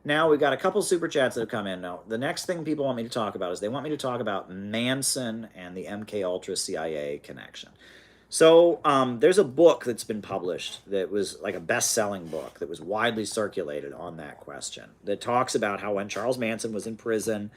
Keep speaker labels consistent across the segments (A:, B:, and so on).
A: Now we've got a couple super chats that have come in. Now, the next thing people want me to talk about is they want me to talk about Manson and the MK Ultra CIA connection. So there's a book that's been published that was like a best-selling book that was widely circulated on that question that talks about how when Charles Manson was in prison,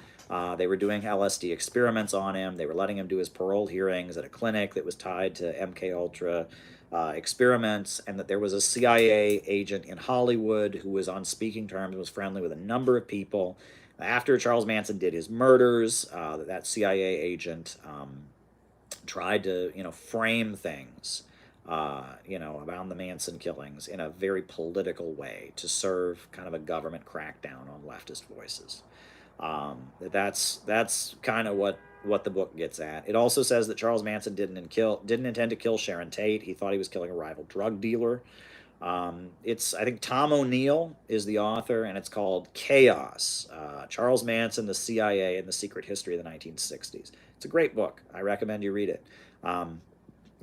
A: they were doing LSD experiments on him. They were letting him do his parole hearings at a clinic that was tied to MK Ultra experiments, and that there was a CIA agent in Hollywood who was on speaking terms and was friendly with a number of people. After Charles Manson did his murders, that CIA agent tried to, frame things, about the Manson killings in a very political way to serve kind of a government crackdown on leftist voices. That's kind of what the book gets at. It also says that Charles Manson didn't intend to kill Sharon Tate. He thought he was killing a rival drug dealer. It's I think Tom O'Neill is the author, and it's called Chaos: Charles Manson, the CIA, and the Secret History of the 1960s. It's a great book. I recommend you read it. Um,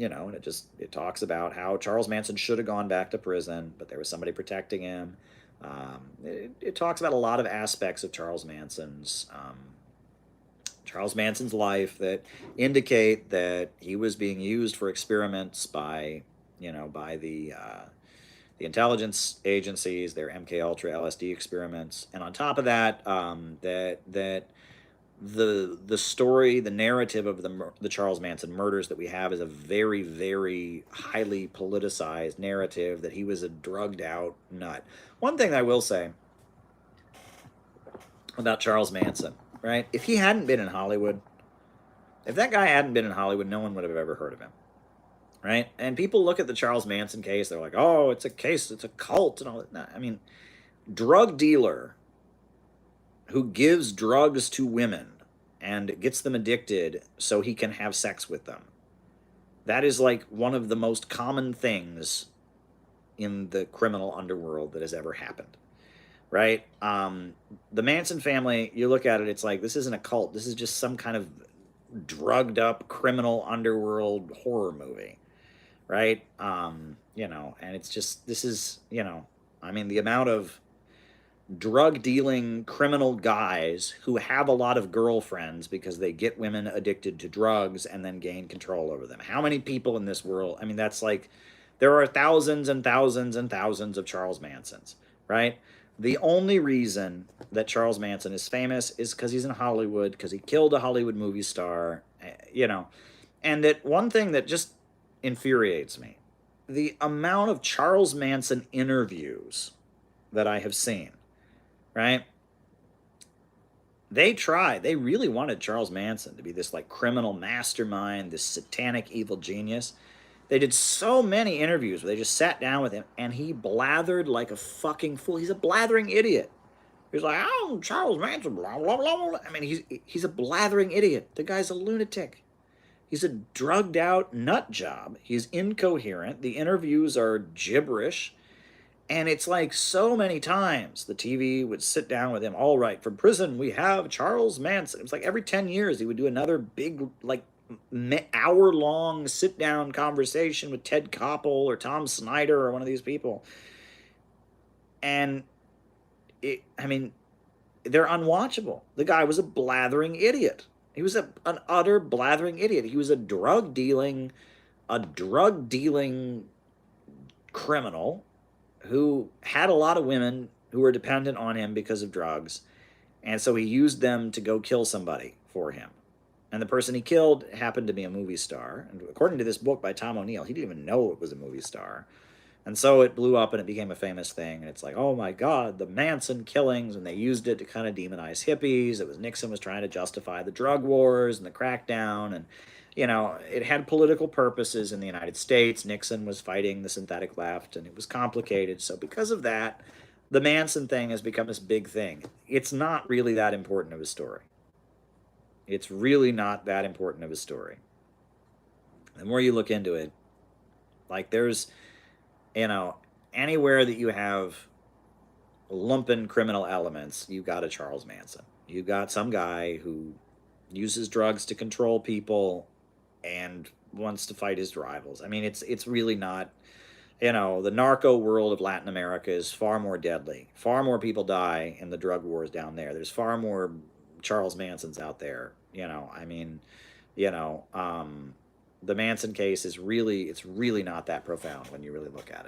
A: and it talks about how Charles Manson should have gone back to prison, but there was somebody protecting him. It talks about a lot of aspects of Charles Manson's life that indicate that he was being used for experiments by the intelligence agencies, their MK Ultra LSD experiments, and on top of that, that the story, the narrative of the Charles Manson murders that we have is a very, very highly politicized narrative that he was a drugged out nut. One thing I will say about Charles Manson, right? If he hadn't been in Hollywood, if that guy hadn't been in Hollywood, no one would have ever heard of him, right? And people look at the Charles Manson case, they're like, oh, it's a case, it's a cult, and all that. No, I mean, drug dealer who gives drugs to women and gets them addicted so he can have sex with them. That is like one of the most common things in the criminal underworld that has ever happened, right? The Manson family, you look at it, it's like, this isn't a cult. This is just some kind of drugged up criminal underworld horror movie, right? And it's just, this is, the amount of drug dealing criminal guys who have a lot of girlfriends because they get women addicted to drugs and then gain control over them. How many people in this world? I mean, that's like, there are thousands and thousands and thousands of Charles Mansons, right? The only reason that Charles Manson is famous is because he's in Hollywood, because he killed a Hollywood movie star, And that one thing that just infuriates me, the amount of Charles Manson interviews that I have seen, right? They really wanted Charles Manson to be this like criminal mastermind, this satanic evil genius. They did so many interviews where they just sat down with him and he blathered like a fucking fool. He's a blathering idiot. He's like, oh, Charles Manson, blah, blah, blah, blah. I mean, he's a blathering idiot. The guy's a lunatic. He's a drugged out nut job. He's incoherent. The interviews are gibberish. And it's like so many times the TV would sit down with him. All right, from prison, we have Charles Manson. It was like every 10 years he would do another big, like, hour-long sit-down conversation with Ted Koppel or Tom Snyder or one of these people. And, they're unwatchable. The guy was a blathering idiot. He was an utter blathering idiot. He was a drug-dealing criminal who had a lot of women who were dependent on him because of drugs, and so he used them to go kill somebody for him. And the person he killed happened to be a movie star. And according to this book by Tom O'Neill, he didn't even know it was a movie star. And so it blew up and it became a famous thing. And it's like, oh my God, the Manson killings. And they used it to kind of demonize hippies. It was Nixon was trying to justify the drug wars and the crackdown. And, it had political purposes in the United States. Nixon was fighting the synthetic left and it was complicated. So because of that, the Manson thing has become this big thing. It's not really that important of a story. It's really not that important of a story. The more you look into it, like there's, anywhere that you have lumpen criminal elements, you got a Charles Manson. You got some guy who uses drugs to control people and wants to fight his rivals. I mean, it's really not You know, the narco world of Latin America is far more deadly. Far more people die in the drug wars down there. There's far more Charles Mansons out there. You know, I mean, you know, the Manson case is really, it's really not that profound when you really look at it.